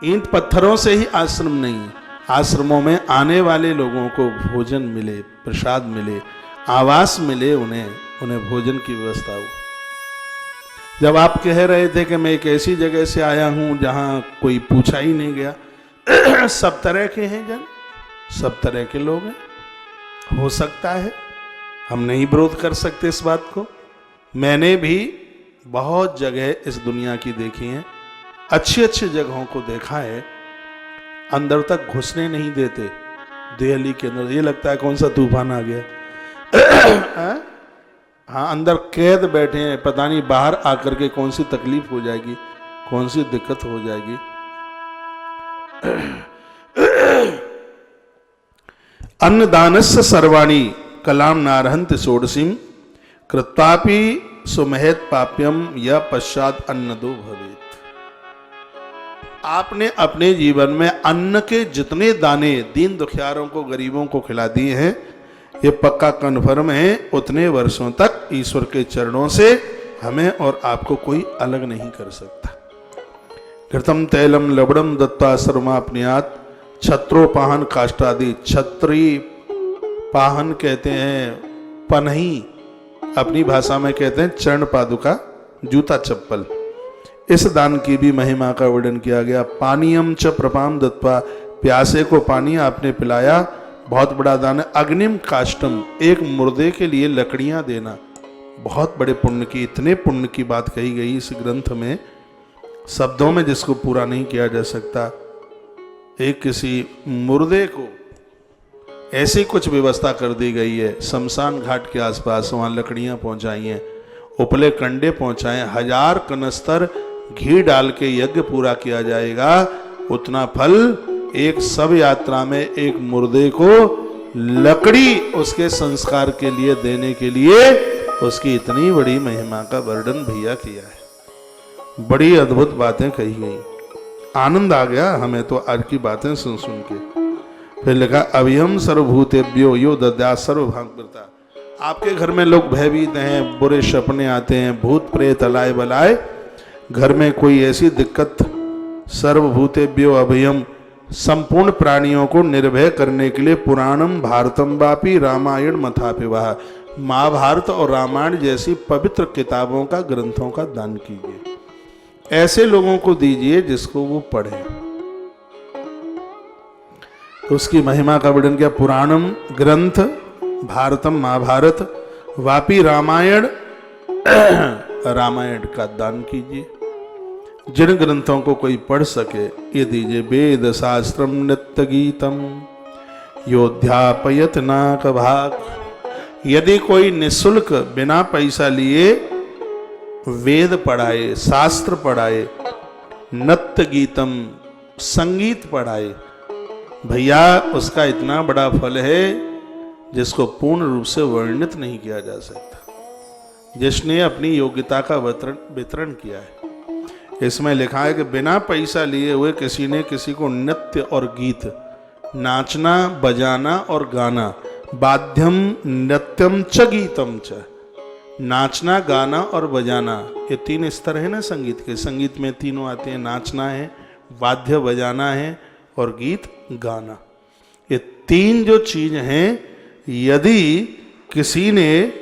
ईंट पत्थरों से ही आश्रम नहीं, आश्रमों में आने वाले लोगों को भोजन मिले, प्रसाद मिले, आवास मिले, उन्हें भोजन की व्यवस्था हो। जब आप कह रहे थे कि मैं एक ऐसी जगह से आया हूं जहां कोई पूछा ही नहीं गया, सब तरह के हैं जन, सब तरह के लोग हैं, हो सकता है, हम नहीं विरोध कर सकते इस बात को। मैंने भी बहुत जगह इस दुनिया की देखी है, अच्छी अच्छी जगहों को देखा है, अंदर तक घुसने नहीं देते। दिल्ली के अंदर ये लगता है कौन सा तूफान आ गया। हाँ, अंदर कैद बैठे हैं, पता नहीं बाहर आकर के कौन सी तकलीफ हो जाएगी, कौन सी दिक्कत हो जाएगी। अन्नदानस्य सर्वाणी कलाम नारहंत षोडशीम कृत्वापि सुमहेत पाप्यम या पश्चात अन्नदो भवेत। आपने अपने जीवन में अन्न के जितने दाने दीन दुखियारों को, गरीबों को खिला दिए हैं, ये पक्का कन्फर्म है, उतने वर्षों तक ईश्वर के चरणों से हमें और आपको कोई अलग नहीं कर सकता। घृतम तैलम लवणम दत्ता सर्वमापनियात छत्रोपाहन काष्टादि। छत्री पाहन कहते हैं पनही, अपनी भाषा में कहते हैं चरण पादुका, जूता चप्पल। इस दान की भी महिमा का वर्णन किया गया। पानीयम च प्रपाम दत्वा, प्यासे को पानी आपने पिलाया, बहुत बड़ा दान है। अग्निम काष्टम, एक मुर्दे के लिए लकड़ियां देना, बहुत बड़े पुण्य की, इतने पुण्य की बात कही गई इस ग्रंथ में, शब्दों में जिसको पूरा नहीं किया जा सकता। एक किसी मुर्दे को ऐसी कुछ व्यवस्था कर दी गई है, शमशान घाट के आसपास, वहाँ लकड़ियाँ पहुँचाई हैं, उपले कंडे पहुँचाए, 1000 कनस्तर घी डाल के यज्ञ पूरा किया जाएगा। उतना फल एक सब यात्रा में एक मुर्दे को लकड़ी उसके संस्कार के लिए देने के लिए, उसकी इतनी बड़ी महिमा का वर्णन भैया किया है। बड़ी अद्भुत बातें कही गई, आनंद आ गया हमें तो आज की बातें सुन सुन के। फिर लिखा अभियम सर्वभूतेभ्यो यो दद्या सर्वभागवता। आपके घर में लोग भयभीत हैं, बुरे सपने आते हैं, भूत प्रेत अलाए बलाए, घर में कोई ऐसी दिक्कत, सर्वभूतेभ्यो अभयम, संपूर्ण प्राणियों को निर्भय करने के लिए पुराणम भारतम वापी रामायण मथापिवाह, महाभारत और रामायण जैसी पवित्र किताबों का, ग्रंथों का दान कीजिए। ऐसे लोगों को दीजिए जिसको वो पढ़े। तो उसकी महिमा का वर्णन किया। पुराणम ग्रंथ, भारतम महाभारत, वापी रामायण, रामायण का दान कीजिए। जिन ग्रंथों को कोई पढ़ सके ये दीजिए। वेद शास्त्रम नित्य गीतम योध्यापयत नाक भाग। यदि कोई निःशुल्क बिना पैसा लिए वेद पढ़ाए, शास्त्र पढ़ाए, नृत्य गीतम संगीत पढ़ाए, भैया उसका इतना बड़ा फल है जिसको पूर्ण रूप से वर्णित नहीं किया जा सकता। जिसने अपनी योग्यता का वितरण किया है। इसमें लिखा है कि बिना पैसा लिए हुए किसी ने किसी को नृत्य और गीत, नाचना बजाना और गाना, वाद्यम नृत्यम च गीतम च, नाचना गाना और बजाना, ये 3 स्तर है ना संगीत के। संगीत में तीनों आते हैं, नाचना है, वाद्य बजाना है और गीत गाना। ये 3 जो चीज हैं, यदि किसी ने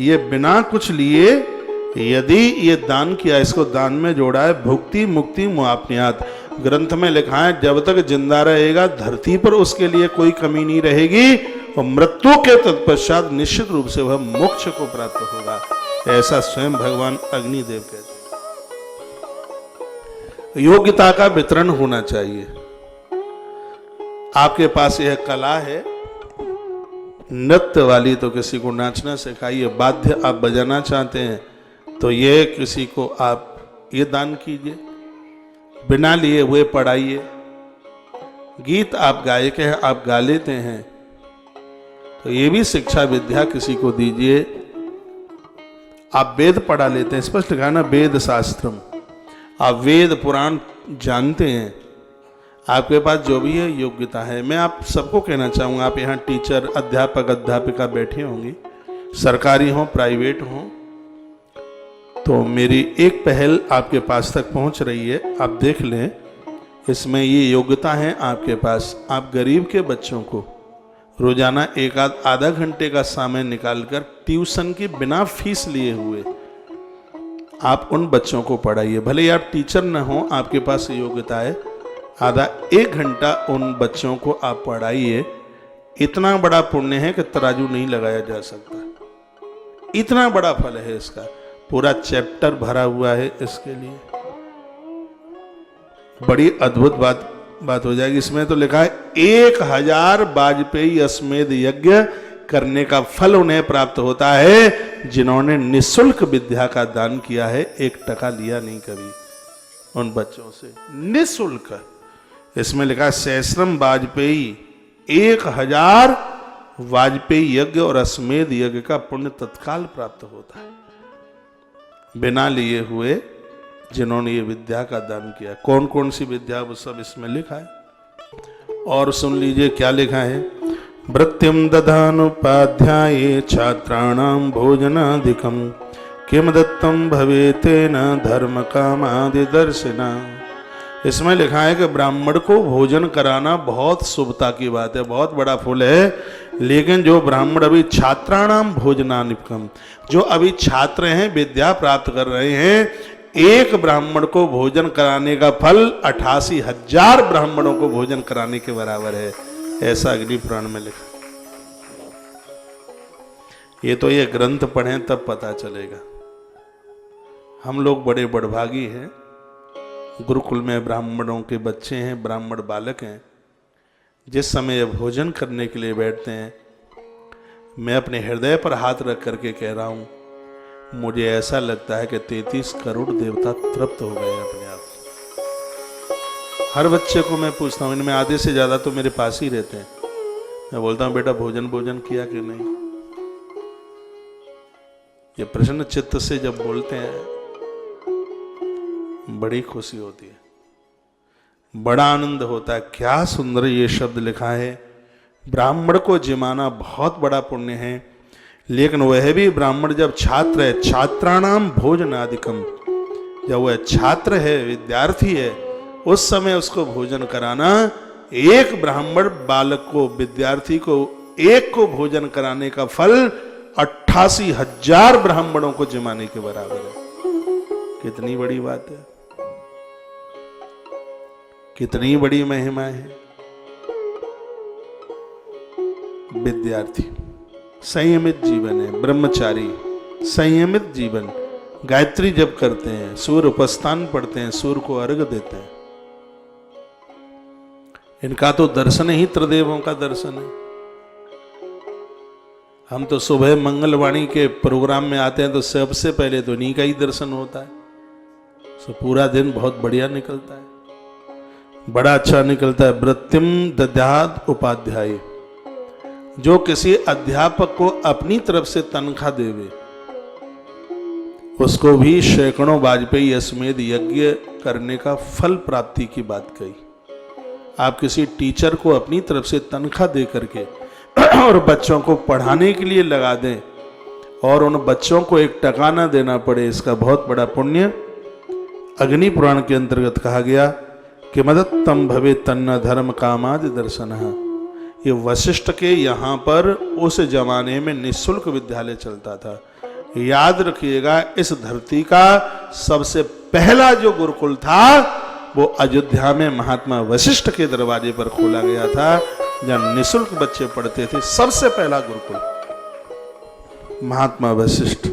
ये बिना कुछ लिए यदि ये दान किया, इसको दान में जोड़ा है, भुक्ति मुक्ति मुआपनियात। ग्रंथ में लिखा है जब तक जिंदा रहेगा धरती पर उसके लिए कोई कमी नहीं रहेगी, और मृत्यु के तत्पश्चात निश्चित रूप से वह मोक्ष को प्राप्त होगा। ऐसा स्वयं भगवान अग्निदेव कहते हैं। योग्यता का वितरण होना चाहिए। आपके पास यह कला है नृत्य वाली, तो किसी को नाचना सिखाइए। वाद्य आप बजाना चाहते हैं तो ये किसी को आप ये दान कीजिए। बिना लिए हुए पढ़ाइए। गीत आप गायक हैं, आप गा लेते हैं तो ये भी शिक्षा विद्या किसी को दीजिए। आप वेद पढ़ा लेते हैं, स्पष्ट लिखा ना वेद शास्त्रम, आप वेद पुराण जानते हैं, आपके पास जो भी है योग्यता है। मैं आप सबको कहना चाहूँगा, आप यहाँ टीचर, अध्यापक, अध्यापिका बैठे होंगी, सरकारी हो प्राइवेट हो, तो मेरी एक पहल आपके पास तक पहुँच रही है। आप देख लें इसमें ये योग्यता है आपके पास, आप गरीब के बच्चों को रोजाना एक आधा घंटे का समय निकालकर ट्यूशन की बिना फीस लिए हुए आप उन बच्चों को पढ़ाइए। भले ही आप टीचर न हो, आपके पास योग्यता है, आधा एक घंटा उन बच्चों को आप पढ़ाइए। इतना बड़ा पुण्य है कि तराजू नहीं लगाया जा सकता, इतना बड़ा फल है इसका। पूरा चैप्टर भरा हुआ है इसके लिए, बड़ी अद्भुत बात हो जाएगी। इसमें तो लिखा है 1000 वाजपेयी अश्वमेध यज्ञ करने का फल उन्हें प्राप्त होता है जिन्होंने निःशुल्क विद्या का दान किया है, 1 टका लिया नहीं कभी उन बच्चों से, निःशुल्क। इसमें लिखा है सहस्रम वाजपेयी, 1000 वाजपेयी यज्ञ और अश्वमेध यज्ञ का पुण्य तत्काल प्राप्त होता है बिना लिए हुए जिन्होंने ये विद्या का दान किया। कौन कौन सी विद्या, वो सब इसमें लिखा है। और सुन लीजिए क्या लिखा है। वृत्तिम दधानुपाध्याये छात्राणाम भोजनादिकम किम दत्तम भवेतेन धर्म कामादि दर्शिना। इसमें लिखा है कि ब्राह्मण को भोजन कराना बहुत शुभता की बात है, बहुत बड़ा फल है। लेकिन जो ब्राह्मण अभी छात्राणाम भोजनादिकम, जो अभी छात्र हैं, विद्या प्राप्त कर रहे हैं, एक ब्राह्मण को भोजन कराने का फल 88,000 ब्राह्मणों को भोजन कराने के बराबर है, ऐसा अग्नि पुराण में लिखा। ये तो ये ग्रंथ पढ़ें तब पता चलेगा। हम लोग बड़े बड़भागी हैं, गुरुकुल में ब्राह्मणों के बच्चे हैं, ब्राह्मण बालक हैं। जिस समय ये भोजन करने के लिए बैठते हैं, मैं अपने हृदय पर हाथ रख करके कह रहा हूं, मुझे ऐसा लगता है कि 33 करोड़ देवता तृप्त हो गए अपने आप। हर बच्चे को मैं पूछता हूँ, इनमें आधे से ज्यादा तो मेरे पास ही रहते हैं। मैं बोलता हूँ, बेटा भोजन किया कि नहीं? ये प्रसन्न चित्त से जब बोलते हैं, बड़ी खुशी होती है, बड़ा आनंद होता है। क्या सुंदर ये शब्द लिखा है। ब्राह्मण को जिमाना बहुत बड़ा पुण्य है, लेकिन वह भी ब्राह्मण जब छात्र है, छात्राणाम भोजनादिकम, जब वह छात्र है, विद्यार्थी है, उस समय उसको भोजन कराना, एक ब्राह्मण बालक को, विद्यार्थी को, एक को भोजन कराने का फल 88,000 ब्राह्मणों को जिमाने के बराबर है। कितनी बड़ी बात है, कितनी बड़ी महिमा है। विद्यार्थी संयमित जीवन है, ब्रह्मचारी संयमित जीवन, गायत्री जप करते हैं, सूर्य उपस्थान पढ़ते हैं, सूर्य को अर्घ देते हैं। इनका तो दर्शन ही त्रिदेवों का दर्शन है। हम तो सुबह मंगलवाणी के प्रोग्राम में आते हैं तो सबसे पहले तो इन्हीं का ही दर्शन होता है। तो पूरा दिन बहुत बढ़िया निकलता है, बड़ा अच्छा निकलता है। वृत्तिम दद्यात् उपाध्याय, जो किसी अध्यापक को अपनी तरफ से तनख्वाह देवे, उसको भी सैकड़ों वाजपेयी अश्वमेध यज्ञ करने का फल प्राप्ति की बात कही। आप किसी टीचर को अपनी तरफ से तनख्वाह दे करके और बच्चों को पढ़ाने के लिए लगा दें और उन बच्चों को 1 टका ना देना पड़े, इसका बहुत बड़ा पुण्य अग्नि पुराण के अंतर्गत कहा गया कि मदत्तम भवे तन्न धर्म कामादि दर्शनः। ये वशिष्ठ के यहाँ पर उस जमाने में निःशुल्क विद्यालय चलता था। याद रखिएगा, इस धरती का सबसे पहला जो गुरुकुल था वो अयोध्या में महात्मा वशिष्ठ के दरवाजे पर खोला गया था, जहाँ निःशुल्क बच्चे पढ़ते थे। सबसे पहला गुरुकुल महात्मा वशिष्ठ,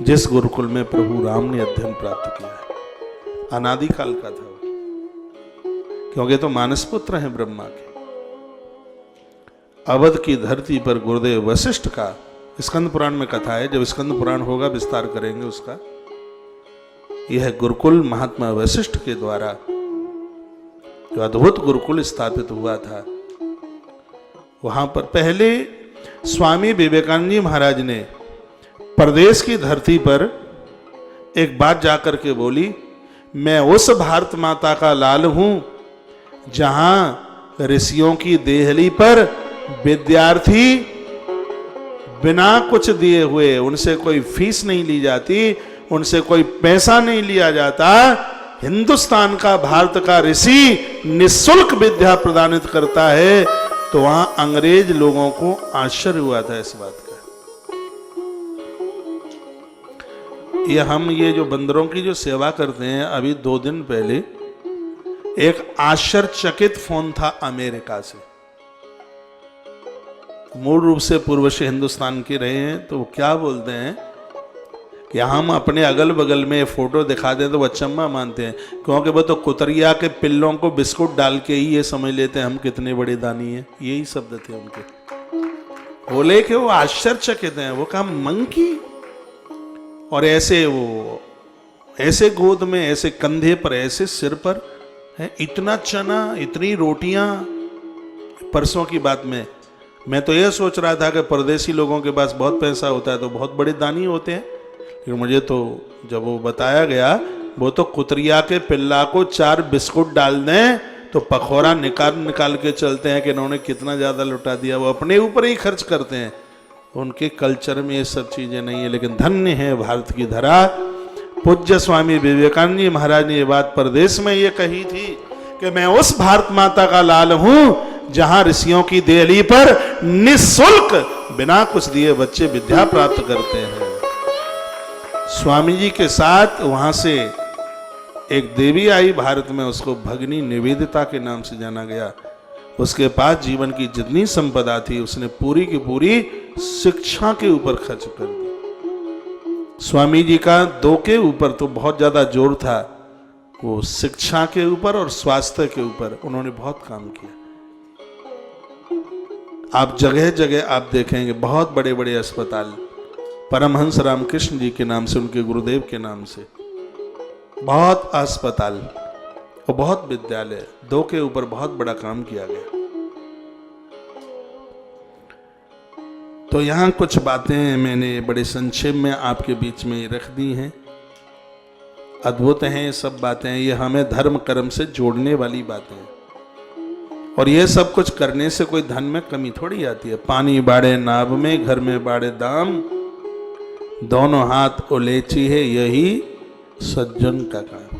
जिस गुरुकुल में प्रभु राम ने अध्ययन प्राप्त किया है, अनादिकाल का था, क्योंकि तो मानस पुत्र हैं ब्रह्मा के। अवध की धरती पर गुरुदेव वशिष्ठ का स्कंद पुराण में कथा है, जब स्कंद पुराण होगा विस्तार करेंगे उसका। यह गुरुकुल महात्मा वशिष्ठ के द्वारा जो अद्भुत गुरुकुल स्थापित हुआ था, वहां पर पहले स्वामी विवेकानंद जी महाराज ने प्रदेश की धरती पर एक बात जाकर के बोली, मैं उस भारत माता का लाल हूं जहां ऋषियों की देहली पर विद्यार्थी बिना कुछ दिए हुए, उनसे कोई फीस नहीं ली जाती, उनसे कोई पैसा नहीं लिया जाता, हिंदुस्तान का, भारत का ऋषि निःशुल्क विद्या प्रदानित करता है, तो वहां अंग्रेज लोगों को आश्चर्य हुआ था इस बात का। ये जो बंदरों की जो सेवा करते हैं, अभी 2 दिन पहले एक आश्चर्यचकित फोन था अमेरिका से। मूल रूप से पूर्व से हिंदुस्तान के रहे हैं, तो वो क्या बोलते हैं कि हम अपने अगल बगल में फोटो दिखा दें तो वो अचंभा मानते हैं, क्योंकि वो तो कुतरिया के पिल्लों को बिस्कुट डाल के ही ये समझ लेते हैं हम कितने बड़े दानी हैं। यही शब्द थे उनके। बोले कि वो आश्चर्यचकित हैं। वो कहा मंकी, और ऐसे वो ऐसे गोद में, ऐसे कंधे पर, ऐसे सिर पर है, इतना चना, इतनी रोटियां। परसों की बात में मैं तो यह सोच रहा था कि परदेसी लोगों के पास बहुत पैसा होता है तो बहुत बड़े दानी होते हैं, लेकिन मुझे तो जब वो बताया गया, वो तो कुतरिया के पिल्ला को 4 बिस्कुट डाल दें तो पखोरा निकाल के चलते हैं कि इन्होंने कितना ज्यादा लुटा दिया। वो अपने ऊपर ही खर्च करते हैं, उनके कल्चर में ये सब चीजें नहीं है। लेकिन धन्य है भारत की धरा। पूज्य स्वामी विवेकानंद जी महाराज ने ये बात परदेश में ये कही थी कि मैं उस भारत माता का लाल हूं जहां ऋषियों की देहली पर निःशुल्क बिना कुछ दिए बच्चे विद्या प्राप्त करते हैं। स्वामी जी के साथ वहां से एक देवी आई भारत में, उसको भगनी निवेदिता के नाम से जाना गया। उसके पास जीवन की जितनी संपदा थी उसने पूरी की पूरी शिक्षा के ऊपर खर्च कर दी। स्वामी जी का 2 के ऊपर तो बहुत ज्यादा जोर था, वो शिक्षा के ऊपर और स्वास्थ्य के ऊपर उन्होंने बहुत काम किया। आप जगह जगह आप देखेंगे बहुत बड़े बड़े अस्पताल, परमहंस रामकृष्ण जी के नाम से, उनके गुरुदेव के नाम से बहुत अस्पताल और बहुत विद्यालय, 2 के ऊपर बहुत बड़ा काम किया गया। तो यहां कुछ बातें मैंने बड़े संक्षेप में आपके बीच में रख दी हैं। अद्भुत हैं ये सब बातें, ये हमें धर्म कर्म से जोड़ने वाली बातें हैं। और ये सब कुछ करने से कोई धन में कमी थोड़ी आती है। पानी बाड़े नाव में, घर में बाड़े दाम, दोनों हाथ उलेची है, यही सज्जन का काम।